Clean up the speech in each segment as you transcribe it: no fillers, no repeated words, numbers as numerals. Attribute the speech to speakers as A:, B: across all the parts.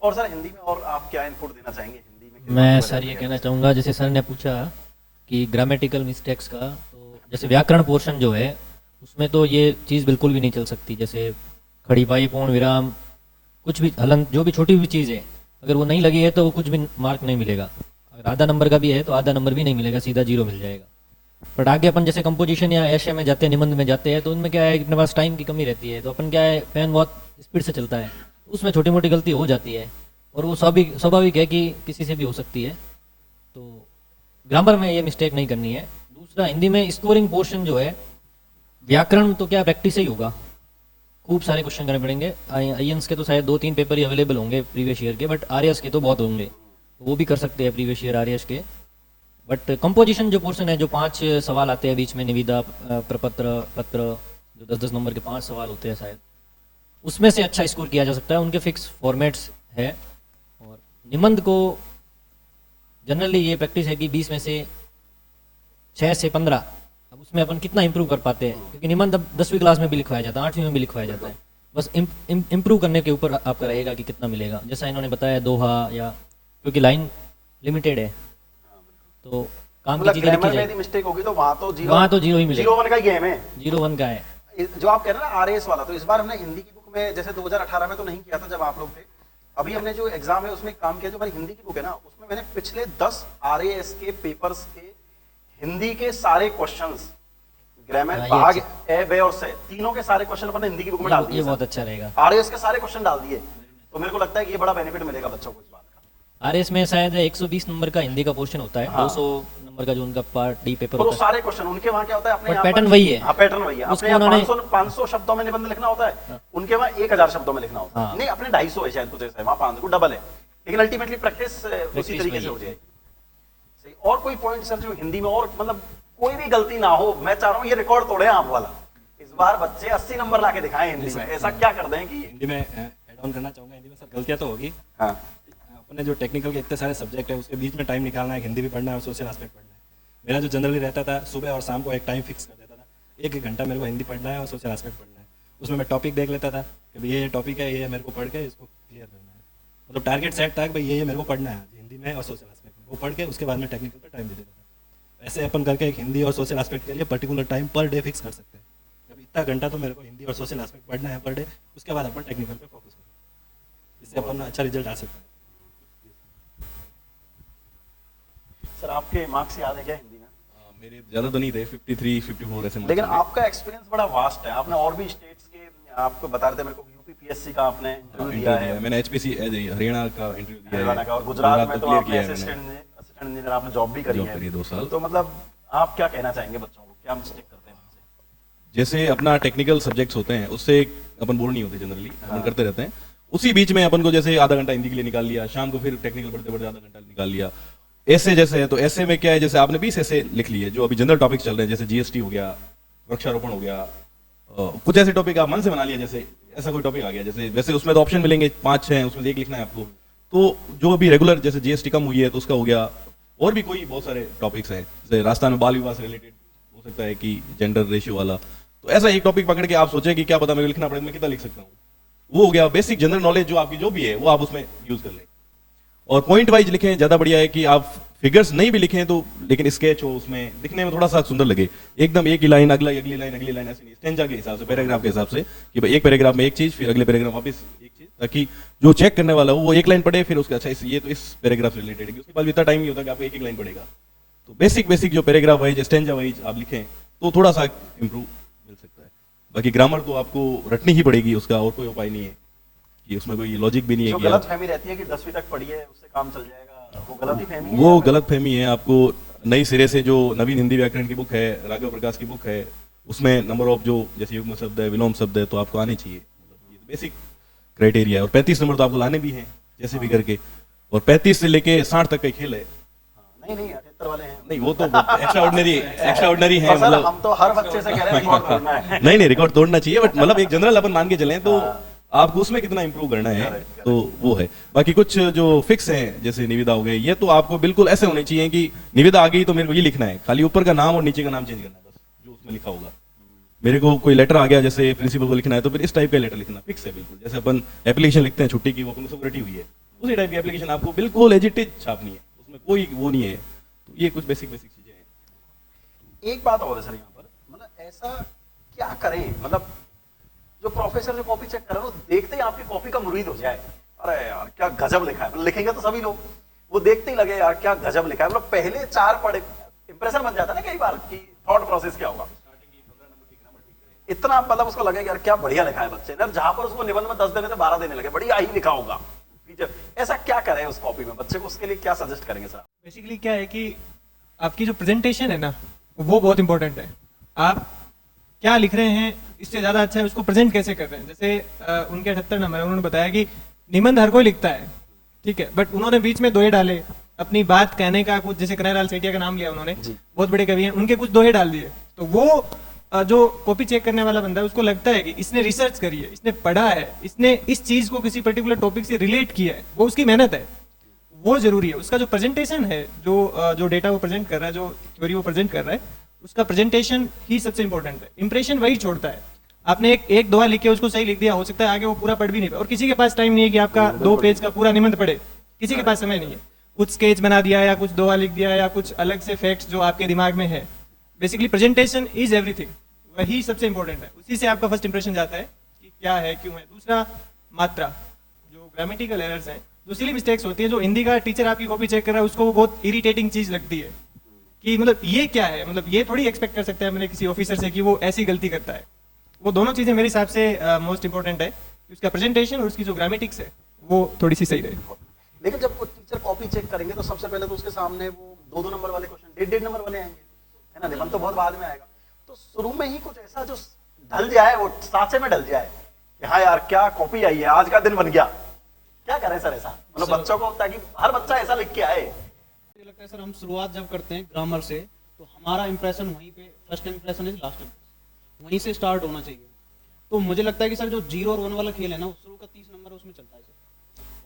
A: और सर हिंदी में और आप क्या इनपुट देना चाहेंगे हिंदी में?
B: मैं सर ये कहना चाहूँगा, जैसे सर ने पूछा कि ग्रामेटिकल मिस्टेक्स का, तो जैसे व्याकरण पोर्शन जो है उसमें तो ये चीज़ बिल्कुल भी नहीं चल सकती। जैसे खड़ी पाई, पूर्ण विराम, कुछ भी हलंत, जो भी छोटी भी चीज़ है, अगर वो नहीं लगी है तो वो कुछ भी मार्क नहीं मिलेगा। अगर आधा नंबर का भी है तो आधा नंबर भी नहीं मिलेगा, सीधा 0 मिल जाएगा। बट आगे अपन जैसे कंपोजिशन या एशे में जाते हैं, निबंध में जाते हैं, तो उनमें क्या है कि अपने पास टाइम की कमी रहती है, तो अपन क्या है, पेन बहुत स्पीड से चलता है, उसमें छोटी मोटी गलती हो जाती है और वो स्वाभाविक है कि किसी से भी हो सकती है। तो ग्रामर में ये मिस्टेक नहीं करनी है। दूसरा, हिंदी में स्कोरिंग पोर्शन जो है, व्याकरण तो क्या प्रैक्टिस से ही होगा, खूब सारे क्वेश्चन करने पड़ेंगे। आईएनस के तो शायद 2-3 पेपर ही अवेलेबल होंगे प्रीवियस ईयर के, बट आरएस के तो बहुत होंगे, तो वो भी कर सकते हैं प्रीवियस ईयर आरएस के। बट कंपोजिशन जो पोर्शन है, जो 5 सवाल आते हैं बीच में, निविदा, प्रपत्र, पत्र, जो 10-10 नंबर के 5 सवाल होते हैं शायद, उसमें से अच्छा स्कोर किया जा सकता है। उनके फिक्स फॉर्मेट्स है। और निबंध को जनरली ये प्रैक्टिस है कि 20 में से 6 से 15, अब उसमें अपन कितना इंप्रूव कर पाते हैं, क्योंकि निबंध अब 10वीं क्लास में भी लिखवाया जाता है, 8वीं में भी लिखवाया जाता है। बस इम्प्रूव करने के ऊपर आपका रहेगा कि कितना मिलेगा। जैसा इन्होंने बताया दोहा, या क्योंकि लाइन लिमिटेड है तो काम की
A: मतलब
B: चीज़ें लिखी
A: ग्रामर में
B: जाए,
A: यदि मिस्टेक होगी तो वहाँ तो
B: वहाँ तो 0 ही मिलेगा।
A: 0-1 का ही गेम है।
B: 0-1 का है।
A: जो आप कह रहे हैं ना आरएएस वाला, तो इस बार हमने हिंदी की बुक में, जैसे 2018 में तो नहीं किया था जब आप लोग थे, अभी हमने जो एग्जाम है उसमें काम किया। जो हमारी हिंदी की बुक है ना, उसमें मैंने पिछले 10 आरएएस के पेपर्स के हिंदी के सारे क्वेश्चंस, ग्रामर,
B: हाँ, ये
A: भाग,
B: अच्छा।
A: ए, बे और से, तीनों के सारे क्वेश्चन अपने हिंदी की बुक में डाल
B: ये
A: दिए।
B: बहुत अच्छा रहेगा।
A: आरएएस के सारे क्वेश्चन डाल दिए, तो मेरे को लगता है कि ये बड़ा बेनिफिट मिलेगा बच्चों को इस बात का।
B: आरएस में शायद 120 नंबर का हिंदी का पोर्शन होता है,
A: हाँ।
B: 200 नंबर का जो उनका पार्ट डी पेपर
A: तो वो
B: होता है।
A: सारे क्वेश्चन उनके वहाँ क्या होता है, अपने
B: बट
A: यहाँ
B: पैटर्न
A: पर-
B: वही है।
A: हाँ, पैटर्न वही है।
B: उसको
A: अपने यहाँ
B: उन्होंने-
A: 500 शब्दों में निबंध लिखना होता है, उनके वहाँ 1000 शब्दों में लिखना होता है।
B: हाँ।
A: नहीं, अपने 250 है शायद, कुछ ऐसा है, वहाँ 500 डबल है, लेकिन अल्टीमेटली प्रैक्टिस उसी तरीके
B: वही
A: से
B: है।
A: हो जाएगी। सही। और कोई पॉइंट सर जो हिंदी में, और मतलब कोई भी गलती ना हो, मैं चाह रहा हूँ ये रिकॉर्ड तोड़े आप वाला, इस बार बच्चे 80 नंबर ला के दिखाएं हिंदी में। ऐसा क्या कर दें कि
C: हिंदी में ऐड ऑन करना चाहूँगा। हिंदी में सर गलतियाँ तो होगी।
A: हाँ,
C: अपने जो टेक्निकल के इतने सारे सब्जेक्ट है, उसके बीच में टाइम निकालना है, हिंदी भी पढ़ना है और सोशल एस्पेक्ट पढ़ना है। मेरा जो जनरली रहता था, सुबह और शाम को एक टाइम फिक्स कर देता था, 1-1 घंटा मेरे को हिंदी पढ़ना है और सोशल एस्पेक्ट पढ़ना है। उसमें मैं टॉपिक देख लेता था कि भाई ये टॉपिक है, ये मेरे को पढ़ के इसको क्लियर करना है। मतलब टारगेट सेट था कि भाई ये मेरे को पढ़ना है हिंदी में और सोशल एस्पेक्ट में, वो पढ़ के उसके बाद में टेक्निकल पर टाइम दे देता था। ऐसे अपन करके एक हिंदी और सोशल एस्पेक्ट के लिए particular time per day fix कर सकते हैं। अभी इतना घंटा तो मेरे को हिंदी और सोशल एस्पेक्ट पढ़ना है पर डे, उसके बाद अपन टेक्निकल पे फोकस करें, इससे अपन अच्छा रिजल्ट आ सकता है।
A: सर आपके मार्क्स याद है क्या हिंदी में?
D: मेरे ज्यादा तो नहीं थे, 53 54 ऐसे
A: लेकिन
D: marks थे।
A: आपका एक्सपीरियंस बड़ा वास्ट है, आपने और भी स्टेट्स के, आपको बता रहे थे मेरे को, यूपीपीएससी का आपने इंटरव्यू
D: हाँ,
A: दिया
D: इंटरव्यू
A: है,
D: दिया। मैंने एचपीसी हरियाणा का इंटरव्यू दिया
A: हरियाणा का, और
D: है।
A: गुजरात में तो
D: क्लियर
A: आपने
D: किया है मैंने।
A: असिस्टेंट इंजीनियर आपने जॉब भी करी
D: जॉब
A: है।
D: करी है 2 साल।
A: तो मतलब आप क्या कहना चाहेंगे बच्चों को, क्या मिस्टेक करते हैं बच्चे?
D: जैसे अपना टेक्निकल सब्जेक्ट्स होते हैं, उससे अपन बोर नहीं होते जनरली, अपन करते रहते हैं। उसी बीच में अपन को जैसे आधा घंटा हिंदी के लिए निकाल लिया, शाम को फिर टेक्निकल पढ़ते पढ़ते आधा घंटा निकाल लिया। ऐसे जैसे है, तो ऐसे में क्या है, जैसे आपने 20 ऐसे लिख लिए जो अभी जनरल टॉपिक चल रहे हैं, जैसे जीएसटी हो गया, वृक्षारोपण हो गया, कुछ ऐसे टॉपिक आप मन से बना लिया, जैसे ऐसा कोई टॉपिक आ गया, जैसे वैसे उसमें तो ऑप्शन मिलेंगे 5-6 हैं, उसमें से एक लिखना है आपको। तो जो अभी रेगुलर, जैसे जीएसटी कम हुई है तो उसका हो गया, और भी कोई बहुत सारे टॉपिक्स हैं, जैसे राजस्थान में बाल विवाह से रिलेटेड हो सकता है कि जेंडर रेशियो वाला। तो ऐसा एक टॉपिक पकड़ के आप सोचें कि क्या पता मेरे को लिखना पड़ेगा, मैं कितना लिख सकता हूँ, वो हो गया। बेसिक जनरल नॉलेज जो आपकी जो भी है वो आप उसमें यूज कर लें, और पॉइंट वाइज लिखें, ज्यादा बढ़िया है कि आप फिगर्स नहीं भी लिखें तो, लेकिन स्केच हो, उसमें दिखने में थोड़ा सा सुंदर लगे। एकदम एक ही लाइन, अगला अगली लाइन, अगली लाइन, ऐसे नहीं, स्टेंजा के हिसाब से, पैराग्राफ के हिसाब से, कि भाई एक पैराग्राफ में एक चीज, फिर अगले पैराग्राफ वापस एक चीज, ताकि जो चेक करने वाला हो वो एक लाइन पढ़े, फिर उसका अच्छा ये तो इस पैराग्राफ से रिलेटेड है, उसके बाद भी इतना टाइम नहीं होता कि आपको एक लाइन पढ़ेगा। तो बेसिक जो पैराग्राफ वाइज, स्टेंजा वाइज आप लिखें तो थोड़ा सा इंप्रूव मिल सकता है। बाकी ग्रामर तो आपको रटनी ही पड़ेगी, उसका और कोई उपाय नहीं है, कि उसमें कोई लॉजिक भी नहीं है
A: जो
D: कि आप-
A: गलत फहमी रहती है कि 10वीं तक पढ़िए उससे काम चल जाएगा, वो गलत ही फहमी है।
D: वो गलत फहमी है। आपको नई सिरे से जो नवीन हिंदी व्याकरण की बुक है, राघव प्रकाश की बुक है, उसमें नंबर ऑफ जो जैसे युग्म शब्द है, विलोम शब्द है, तो आपको आने चाहिए। मतलब ये बेसिक क्राइटेरिया है। और 35 नंबर तो आपको लाने भी हैं जैसे भी करके, और 35 से लेके 60 तक का खेल है।
A: नहीं 78 वाले हैं।
D: नहीं, वो तो एक्स्ट्रा ऑर्डिनरी है,
A: और सर
D: मतलब
A: हम तो हर बच्चे से कह रहे हैं रिकॉर्ड तोड़ना है।
D: नहीं रिकॉर्ड तोड़ना चाहिए, बट मतलब एक जनरल अपन मान के चलें तो आपको उसमें कितना इंप्रूव करना है, तो वो है। बाकी कुछ जो फिक्स हैं, जैसे निविदा हो गए, ये तो आपको बिल्कुल ऐसे होने चाहिए कि निविदा आ गई तो मेरे को ये लिखना है, खाली ऊपर का नाम और नीचे का नाम चेंज करना है, बस जो उसमें लिखा होगा। मेरे को कोई लेटर आ गया, जैसे प्रिंसिपल को लिखना है, तो फिर इस टाइप का लेटर लिखना फिक्स है बिल्कुल। जैसे अपन एप्लीकेशन लिखते हैं छुट्टी की, वो अपन सब रटी हुई है, उसी टाइप की एप्लीकेशन आपको बिल्कुल एज इट इज छापनी है, उसमें कोई वो नहीं है। तो ये कुछ बेसिक बेसिक चीजें हैं।
A: एक बात और है सर यहाँ पर, मतलब ऐसा क्या करें, मतलब जो प्रोफेसर जो कॉपी चेक कर रहे हैं वो देखते ही आपकी कॉपी का मुरीद हो जाए, अरे यार क्या गजब लिखा है, मतलब लिखेंगे तो सभी लोग, वो देखते ही लगे यार क्या गजब लिखा है, मतलब पहले 4 पढ़े इंप्रेशन बन जाता है ना कई बार कि थॉट प्रोसेस क्या होगा, इतना मतलब उसको लगे यार क्या बढ़िया लिखा है बच्चे ने, जहां पर उसको निबंध में 10 देने थे 12 देने लगे, बढ़िया ही लिखा होगा टीचर। ऐसा क्या करें उस कॉपी में, बच्चे को उसके लिए क्या सजेस्ट करेंगे सर?
E: बेसिकली क्या है कि आपकी जो प्रेजेंटेशन है ना वो बहुत इंपॉर्टेंट है। आप क्या लिख रहे हैं इससे ज़्यादा अच्छा है उसको प्रेजेंट कैसे कर रहे हैं। जैसे उनके 78 नंबर है, उन्होंने बताया कि निबंध हर कोई लिखता है, ठीक है, बट उन्होंने बीच में दोहे डाले अपनी बात कहने का, कुछ जैसे कन्हैयालाल सेठिया का नाम लिया उन्होंने, बहुत बड़े कवि हैं, उनके कुछ दोहे डाल दिए, तो वो जो कॉपी चेक करने वाला बंदा है उसको लगता है कि इसने रिसर्च करी है, इसने पढ़ा है, इसने इस चीज को किसी पर्टिकुलर टॉपिक से रिलेट किया है, वो उसकी मेहनत है, वो जरूरी है। उसका जो प्रेजेंटेशन है, जो डेटा वो प्रेजेंट कर रहा है, जो थ्योरी वो प्रेजेंट कर रहा है, उसका प्रेजेंटेशन ही सबसे इंपॉर्टेंट है। इंप्रेशन वही छोड़ता है। आपने एक दोहा लिख के उसको सही लिख दिया, हो सकता है आगे वो पूरा पढ़ भी नहीं पाए, और किसी के पास टाइम नहीं है कि आपका 2 पेज का पूरा निबंध पढ़े, किसी के पास समय नहीं है। कुछ स्केच बना दिया या कुछ दोहा लिख दिया या कुछ अलग से फैक्ट्स जो आपके दिमाग में है। बेसिकली प्रेजेंटेशन इज एवरीथिंग, वही सबसे इंपॉर्टेंट है, उसी से आपका फर्स्ट इंप्रेशन जाता है कि क्या है, क्यों है। दूसरा मात्रा, जो ग्रामेटिकल एरर्स हैं, जो सिली मिस्टेक्स होती है, जो हिंदी का टीचर आपकी कॉपी चेक कर रहा है उसको वो बहुत इरिटेटिंग चीज लगती है कि मतलब ये क्या है, मतलब ये थोड़ी एक्सपेक्ट कर सकते हैं मैंने किसी ऑफिसर से कि वो ऐसी गलती करता है। वो दोनों चीजें मेरे हिसाब से मोस्ट इंपॉर्टेंट है, उसका प्रेजेंटेशन और उसकी जो ग्रामेटिक्स है वो थोड़ी सी सही रहे।
A: लेकिन जब टीचर कॉपी चेक करेंगे तो सबसे पहले तो उसके सामने वो 2-2 नंबर वाले क्वेश्चन 1.5 नंबर वाले आएंगे, है ना, निबंध तो बहुत बाद में आएगा। तो शुरू में ही कुछ ऐसा जो ढल जाए, वो सांचे में ढल जाए कि हाँ यार क्या कॉपी आई है, आज का दिन बन गया, क्या करें सर ऐसा, मतलब बच्चों को, ताकि हर बच्चा ऐसा लिख के आए।
F: मुझे लगता है सर हम शुरुआत जब करते हैं ग्रामर से तो हमारा इंप्रेशन वहीं पे, first impression is last impression, वहीं से स्टार्ट होना चाहिए। तो मुझे लगता है कि सर जो 0 और 1 वाला खेल है ना, शुरू का 30 नंबर उसमें चलता है सर,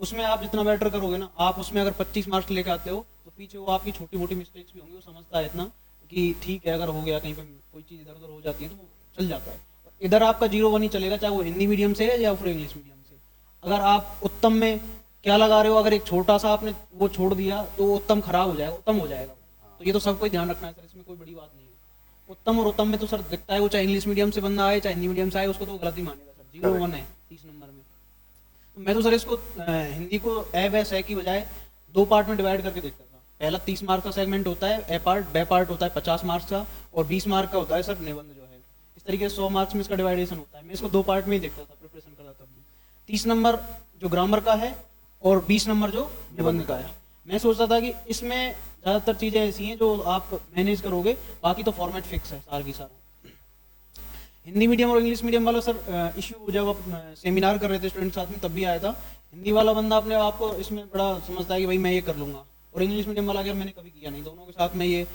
F: उसमें आप जितना बेटर करोगे ना, आप उसमें अगर 25 मार्क्स लेके आते हो तो पीछे वो आपकी छोटी मोटी मिस्टेक्स भी होंगी, वो समझता है इतना कि ठीक है, अगर हो गया कहीं पे कोई चीज़ इधर उधर हो जाती है तो वो चल जाता है। इधर आपका 0-1 ही चलेगा, चाहे वो हिंदी मीडियम से है या फिर इंग्लिश मीडियम से। अगर आप उत्तम में क्या लगा रहे हो, अगर एक छोटा सा आपने वो छोड़ दिया तो उत्तम खराब हो जाएगा, उत्तम हो जाएगा। तो ये तो सबको ध्यान रखना है सर, इसमें कोई बड़ी बात नहीं है। उत्तम और उत्तम में तो सर दिखता है, वो चाहे इंग्लिश मीडियम से बंदा आए चाहे हिंदी मीडियम से आए, उसको तो गलत ही मानेगा सर। 0-1 है 30 नंबर में। तो मैं तो सर इसको हिंदी को ए व से की बजाय 2 पार्ट में डिवाइड करके देखता था। पहला 30 मार्क्स का सेगमेंट होता है ए पार्ट, बे पार्ट होता है 50 मार्क्स का, और 20 मार्क का होता है सर निबंध जो है। इस तरीके से 100 मार्क्स में इसका डिवाइडेशन होता है। मैं इसको 2 पार्ट में ही देखता था, प्रिपरेशन करता था। 30 नंबर जो ग्रामर का है और 20 नंबर जो निबंध का है। मैं सोचता था कि इसमें ज़्यादातर चीज़ें ऐसी हैं जो आप मैनेज करोगे, बाकी तो फॉर्मेट फिक्स है सारा की सारा। हिंदी मीडियम और इंग्लिश मीडियम वाला सर इशू जब आप सेमिनार कर रहे थे स्टूडेंट साथ में तब भी आया था। हिंदी वाला बंदा अपने आप को इसमें बड़ा समझता है कि भाई मैं ये कर लूँगा, और इंग्लिश मीडियम वाला अगर मैंने कभी किया नहीं, दोनों के साथ में ये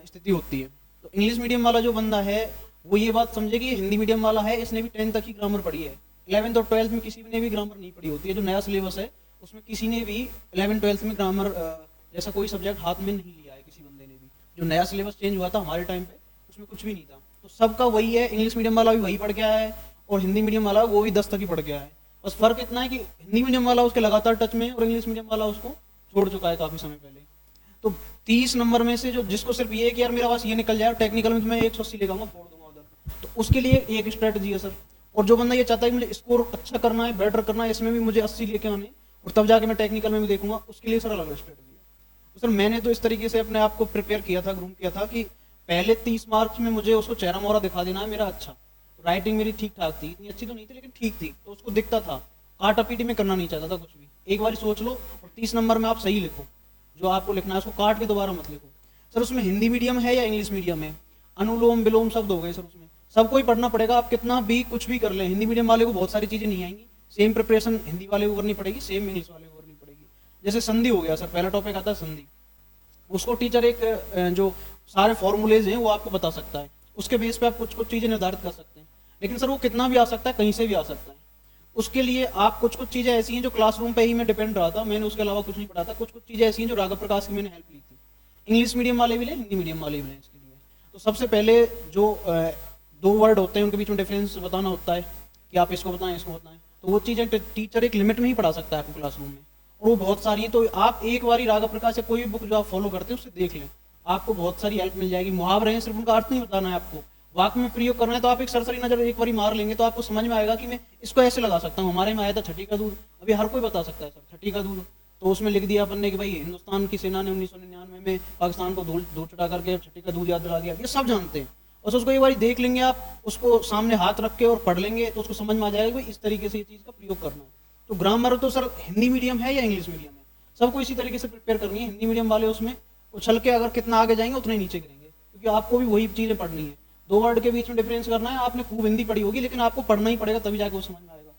F: स्थिति होती है। तो इंग्लिश मीडियम वाला जो बंदा है वो ये बात समझे कि हिंदी मीडियम वाला है, इसने भी 10th तक ही ग्रामर पढ़ी है। 11th और 12th में किसी ने भी ग्रामर नहीं पढ़ी होती है। जो नया सिलेबस है उसमें किसी ने भी 11th-12th में ग्रामर जैसा कोई सब्जेक्ट हाथ में नहीं लिया है किसी बंदे ने भी। जो नया सिलेबस चेंज हुआ था हमारे टाइम पे उसमें कुछ भी नहीं था। तो सबका वही है, इंग्लिश मीडियम वाला भी वही पढ़ के आया है और हिंदी मीडियम वाला वो भी 10 तक ही पढ़ के आया है। बस फर्क इतना है कि हिंदी मीडियम वाला उसके लगातार टच में है और इंग्लिश मीडियम वाला उसको छोड़ चुका है काफी समय पहले। तो 30 नंबर में से जो जिसको सिर्फ ये है कि यार मेरा पास ये निकल जाए, टेक्निकल में तो मैं 180 लेकर आऊंगा, फोड़ दूंगा उधर, तो उसके लिए एक स्ट्रेटजी है सर। और जो बंदा ये चाहता है कि मुझे स्कोर अच्छा करना है, बेटर करना है, इसमें भी मुझे 80 लेके आने और तब जाके मैं टेक्निकल में भी देखूंगा, उसके लिए सर अलग स्ट्रेटजी है। तो सर मैंने तो इस तरीके से अपने आप को प्रिपेयर किया था, ग्रूम किया था कि पहले 30 मार्क्स में मुझे उसको चेहरा मोहरा दिखा देना है मेरा अच्छा। राइटिंग मेरी ठीक ठाक थी, इतनी अच्छी तो नहीं थी लेकिन ठीक थी, तो उसको दिखता था। काटा पीटी में करना नहीं चाहता था कुछ भी। एक बार सोच लो और 30 नंबर में आप सही लिखो, जो आपको लिखना है उसको काट के दोबारा मत लिखो। सर उसमें हिंदी मीडियम है या इंग्लिश मीडियम है, अनुलोम विलोम शब्द हो गए सर, उसमें सबको ही पढ़ना पड़ेगा। आप कितना भी कुछ भी कर लें, हिंदी मीडियम वाले को बहुत सारी चीजें नहीं आएंगी। सेम प्रिपरेशन हिंदी वाले को करनी पड़ेगी, सेम इंग्लिश वाले को करनी पड़ेगी। जैसे संधि हो गया सर, पहला टॉपिक आता है संधि। उसको टीचर एक जो सारे फॉर्मूलेज हैं वो आपको बता सकता है, उसके बेस पे आप कुछ कुछ चीजें निर्धारित कर सकते हैं। लेकिन सर वो कितना भी आ सकता है, कहीं से भी आ सकता है। उसके लिए आप कुछ कुछ चीजें ऐसी हैं जो क्लासरूम पे ही मैं डिपेंड रहा था, मैंने उसके अलावा कुछ नहीं पढ़ा था। कुछ कुछ चीजें ऐसी हैं जो राघव प्रकाश की मैंने हेल्प ली थी। इंग्लिश मीडियम वाले भी लें, हिंदी मीडियम वाले भी लें इसके लिए। तो सबसे पहले जो 2 वर्ड होते हैं उनके बीच में डिफरेंस बताना होता है कि आप इसको बताएं इसको बताएं। तो वो चीज़ें टीचर एक लिमिट में ही पढ़ा सकता है आपको क्लासरूम में, और वो बहुत सारी हैं। तो आप एक बारी राघव प्रकाश या कोई भी बुक जो आप फॉलो करते हैं उससे देख लें, आपको बहुत सारी हेल्प मिल जाएगी। मुहावरे हैं, सिर्फ उनका अर्थ नहीं बताना है आपको, वाक्य में प्रयोग करना है। तो आप एक सरसरी नजर एक बारी मार लेंगे तो आपको समझ में आएगा कि मैं इसको ऐसे लगा सकता हूँ। हमारे में आया था छठी का दूध, अभी हर कोई बता सकता है सर छठी का दूध। तो उसमें लिख दिया अपन ने कि भाई हिंदुस्तान की सेना ने 1999 में पाकिस्तान को धूल चटा करके छठी का दूध याद दिला दिया, ये सब जानते हैं। और उसको एक बार देख लेंगे आप, उसको सामने हाथ रख के और पढ़ लेंगे तो उसको समझ में आ जाएगा कि इस तरीके से ये चीज़ का प्रयोग करना है। तो ग्रामर तो सर हिंदी मीडियम है या इंग्लिश मीडियम है, सबको इसी तरीके से प्रिपेयर करनी है। हिंदी मीडियम वाले उसमें उछल के अगर कितना आगे जाएंगे उतने नीचे गिरेंगे, क्योंकि आपको भी वही चीज़ें पढ़नी है। दो वर्ड के बीच में डिफरेंस करना है। आपने खूब हिंदी पढ़ी होगी लेकिन आपको पढ़ना ही पड़ेगा, तभी जाके वो समझ में आएगा।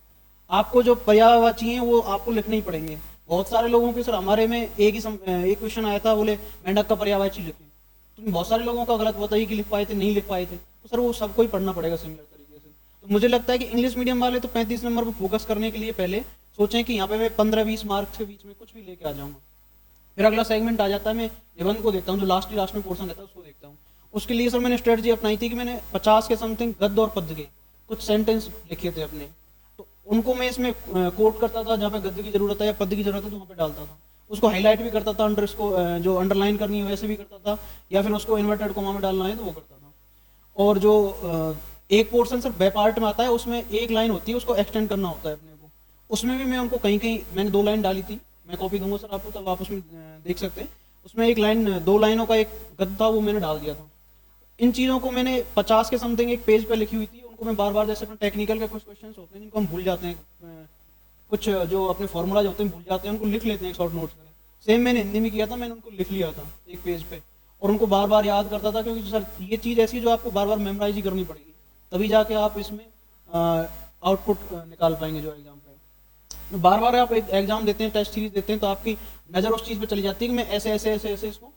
F: आपको जो पर्यायवाची हैं वो आपको लिखने ही पड़ेंगे। बहुत सारे लोगों के सर हमारे में एक क्वेश्चन आया था, बोले मेंढक का पर्यायवाची लिखें, तो बहुत सारे लोगों का गलत बताइए कि लिख पाए थे, नहीं लिख पाए थे। तो सर वो सबको ही पढ़ना पड़ेगा सिमिलर तरीके से। तो मुझे लगता है कि इंग्लिश मीडियम वाले तो 35 नंबर पर फोकस करने के लिए पहले सोचें कि यहाँ पे मैं 15-20 मार्क्स के बीच में कुछ भी लेके आ जाऊंगा। फिर अगला सेगमेंट आ जाता है, मैं निबंध को देखता हूँ, जो लास्ट में पोर्शन रहता है उसको देखता हूँ। उसके लिए सर मैंने स्ट्रेटजी अपनाई थी कि मैंने 50 के समथिंग गद्य और पद्य के कुछ सेंटेंस लिखे थे अपने, तो उनको मैं इसमें कोट करता था। जहाँ पे गद्य की जरूरत है या पद्य की जरूरत है तो वहाँ पे डालता था। उसको हाईलाइट भी करता था, अंडर इसको जो अंडरलाइन करनी है वैसे भी करता था, या फिर उसको इन्वर्टेड कोमा में डालना है तो वो करता था। और जो एक पोर्शन सर बे पार्ट में आता है, उसमें एक लाइन होती है, उसको एक्सटेंड करना होता है अपने को। उसमें भी मैं उनको कहीं कहीं मैंने 2 लाइन डाली थी, मैं कॉपी दूंगा सर आपको, तब आप उसमें देख सकते हैं। उसमें एक लाइन 2 लाइनों का एक गद्य था, वो मैंने डाल दिया था। इन चीज़ों को मैंने 50 के समथिंग एक पेज पे लिखी हुई थी, उनको मैं बार बार, जैसे अपने टेक्निकल के कुछ क्वेश्चन होते हैं जिनको हम भूल जाते हैं, कुछ जो अपने फॉर्मूलाज होते हैं भूल जाते हैं, उनको लिख लेते हैं शॉर्ट नोट्स में। सेम मैंने हिंदी में किया था, मैंने उनको लिख लिया था एक पेज पे और उनको बार बार याद करता था, क्योंकि सर ये चीज़ ऐसी है जो आपको बार बार मेमोराइज ही करनी पड़ेगी, तभी जाके आप इसमें आउटपुट निकाल पाएंगे जो एग्जाम पे। बार बार आप एक एग्जाम देते हैं, टेस्ट सीरीज देते हैं, तो आपकी नज़र उस चीज़ पे चली जाती है कि मैं ऐसे ऐसे ऐसे ऐसे इसको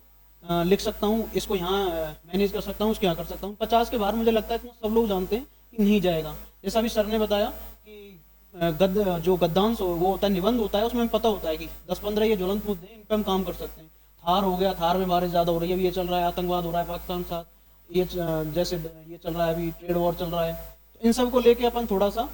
F: लिख सकता हूँ, इसको यहाँ मैनेज कर सकता हूँ, इसको यहाँ कर सकता हूँ। 50 के बाहर मुझे लगता है सब लोग जानते हैं कि नहीं जाएगा। जैसा अभी सर ने बताया कि जो गद्यांश वो होता है, निबंध होता है, उसमें हमें पता होता है कि 10-15 ये ज्वलंत मुद्दे हैं, इन पर हम काम कर सकते हैं। थार हो गया, थार में बारिश ज़्यादा हो रही है, अभी ये चल रहा है, आतंकवाद हो रहा है पाकिस्तान के साथ, ये जैसे ये चल रहा है, अभी ट्रेड वॉर चल रहा है। तो इन सब को लेके अपन थोड़ा सा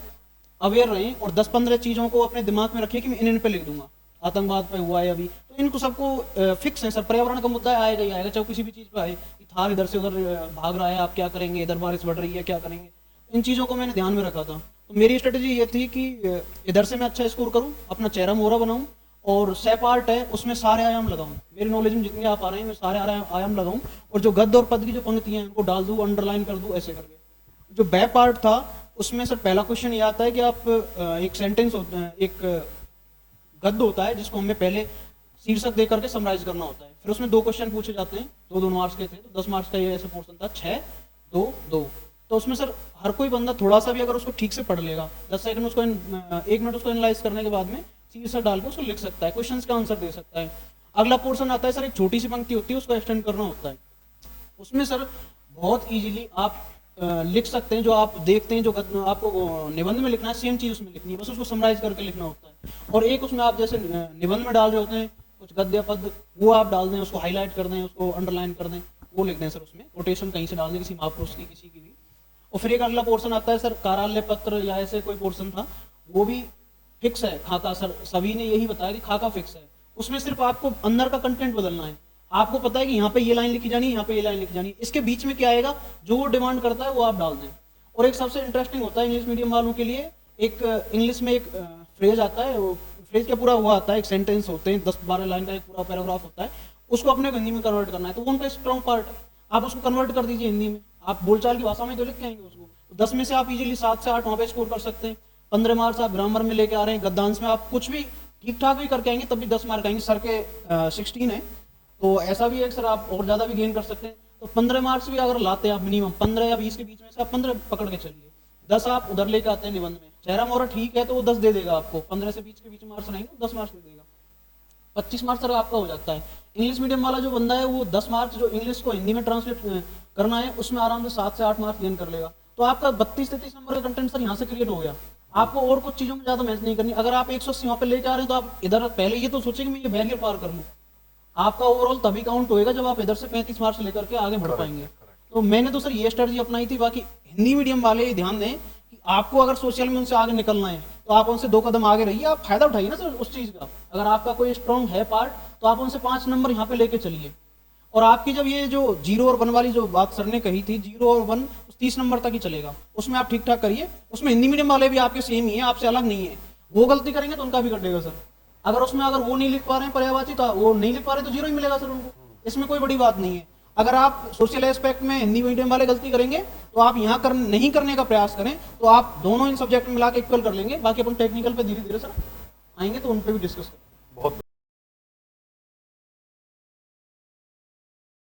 F: अवेयर रहें और 10-15 चीज़ों को अपने दिमाग में रखिए कि मैं इन पे लिख दूंगा। आतंकवाद पे हुआ है अभी, तो इनको सबको फिक्स है सर। पर्यावरण का मुद्दा आएगा ही आएगा, चाहे किसी भी चीज़ पे आए कि थार इधर से उधर भाग रहा है, आप क्या करेंगे, इधर बारिश बढ़ रही है, क्या करेंगे। इन चीज़ों को मैंने ध्यान में रखा था। तो मेरी स्ट्रेटेजी ये थी कि इधर से मैं अच्छा स्कोर करूँ, अपना चेहरा मोहरा बनाऊँ, और से पार्ट है उसमें सारे आयाम लगाऊं। मेरी नॉलेज में जितने आप आ रहे हैं मैं सारे आयाम लगाऊं, और जो गद्य और पद की जो पंक्तियां हैं उनको डाल दूं, अंडरलाइन कर दूं, ऐसे करके। जो बे पार्ट था उसमें सर पहला क्वेश्चन ये आता है कि आप एक सेंटेंस होता है, एक गद्य होता है जिसको हमें पहले शीर्षक दे करके समराइज करना होता है। फिर उसमें 2 क्वेश्चन पूछे जाते हैं, 2 मार्क्स के थे, तो 10 मार्क्स का ये ऐसा पोर्शन था, 6-2-2। तो उसमें सर हर कोई बंदा थोड़ा सा भी अगर उसको ठीक से पढ़ लेगा, 10 सेकंड उसको 1 मिनट उसको एनालाइज करने के बाद में शीर्षक डाल के उसको लिख सकता है, क्वेश्चंस का आंसर दे सकता है। अगला पोर्शन आता है सर, एक छोटी सी पंक्ति होती है, उसको एक्सटेंड करना होता है। उसमें सर बहुत इजीली आप लिख सकते हैं, जो आप देखते हैं, जो आपको निबंध में लिखना है सेम चीज उसमें लिखनी है, बस उसको समराइज करके लिखना होता है। और एक उसमें आप जैसे निबंध में डाल रहे होते हैं कुछ गद्य पद, वो आप डाल दें, उसको हाईलाइट कर दें, उसको अंडरलाइन कर दें, वो लिख दें सर। उसमें कोटेशन कहीं से डाल दें, किसी महापुरुष की, किसी की भी। और फिर एक अगला पोर्शन आता है सर, कार्यालय पत्र या ऐसे कोई पोर्शन था, वो भी फिक्स है। खाका सर सभी ने यही बताया कि खाका फिक्स है, उसमें सिर्फ आपको अंदर का कंटेंट बदलना है। आपको पता है कि यहाँ पे ये लाइन लिखी जानी है, यहाँ पे ये लाइन लिखी जानी है, इसके बीच में क्या आएगा जो वो डिमांड करता है वो आप डाल दें। और एक सबसे इंटरेस्टिंग होता है इंग्लिश मीडियम वालों के लिए, एक इंग्लिश में एक फ्रेज आता है, वो फ्रेज क्या पूरा हुआ आता है, एक सेंटेंस होते हैं, 10-12 लाइन का एक पूरा पैराग्राफ होता है, उसको अपने को हिंदी में कन्वर्ट करना है। तो वो उनका स्ट्रॉन्ग पार्ट है, आप उसको कन्वर्ट कर दीजिए हिंदी में, आप बोलचाल की भाषा में तो लिख के आएंगे उसको। 10 में से आप इजीली 7 से 8 वहाँ पे स्कोर कर सकते हैं। 15 मार्क्स आप ग्रामर में लेके आ रहे हैं, गद्यांश में आप कुछ भी ठीक ठाक भी करके आएंगे तब भी 10 मार्क आएंगे। सर के 16 है, तो ऐसा भी है सर आप और ज़्यादा भी गेन कर सकते हैं। तो 15 मार्क्स भी अगर लाते हैं आप मिनिमम 15 या 20 के बीच में से आप 15 पकड़ के चलिए, 10 आप उधर लेके आते हैं निबंध में, चेहरा मोहरा ठीक है तो वो 10 दे देगा आपको, 15 से 20 के बीच मार्क्स रहेंगे 10 मार्क्स दे देगा, 25 मार्क्स सर आपका हो जाता है। इंग्लिश मीडियम वाला जो बंदा है वो 10 मार्क्स जो इंग्लिश को हिंदी में ट्रांसलेट करना है उसमें आराम से 7 से 8 मार्क्स गेन कर लेगा। तो आपका 32 से 30 नंबर का कंटेंट सर यहाँ से क्रिएट हो गया। आपको और कुछ चीजों में ज्यादा मेहनत नहीं करनी। अगर आप 180 वहाँ पे लेके आ रहे हैं तो आप इधर पहले ये तो सोचें कि मैं ये बैरियर पार कर लूँ, आपका ओवरऑल तभी काउंट होएगा जब आप इधर से 35 मार्क्स लेकर के आगे बढ़ पाएंगे। तो मैंने तो सर ये स्ट्रेटजी अपनाई थी। बाकी हिंदी मीडियम वाले ध्यान दें कि आपको अगर सोशल में उनसे आगे निकलना है तो आप उनसे 2 कदम आगे रहिए, आप फायदा उठाइए ना सर उस चीज़ का। अगर आपका कोई स्ट्रॉन्ग है पार्ट तो आप उनसे 5 नंबर यहाँ पे लेके चलिए। और आपकी जब ये जो 0 और 1 वाली जो बात सर ने कही थी, 0 और 1 30 नंबर तक ही चलेगा, उसमें आप ठीक ठाक करिए। उसमें हिंदी मीडियम वाले भी आपके सेम ही है, आपसे अलग नहीं है। वो गलती करेंगे तो उनका भी कटेगा सर। अगर उसमें अगर वो नहीं लिख पा रहे हैं पर्यायवाची तो वो नहीं लिख पा रहे तो 0 ही मिलेगा सर उनको, इसमें कोई बड़ी बात नहीं है। अगर आप सोशल एस्पेक्ट में हिंदी मीडियम वाले गलती करेंगे तो आप यहाँ नहीं करने का प्रयास करें, तो आप दोनों इन सब्जेक्ट में मिला के इक्वल कर लेंगे। बाकी अपन टेक्निकल पे धीरे धीरे सर आएंगे तो उन पे भी डिस्कस करेंगे।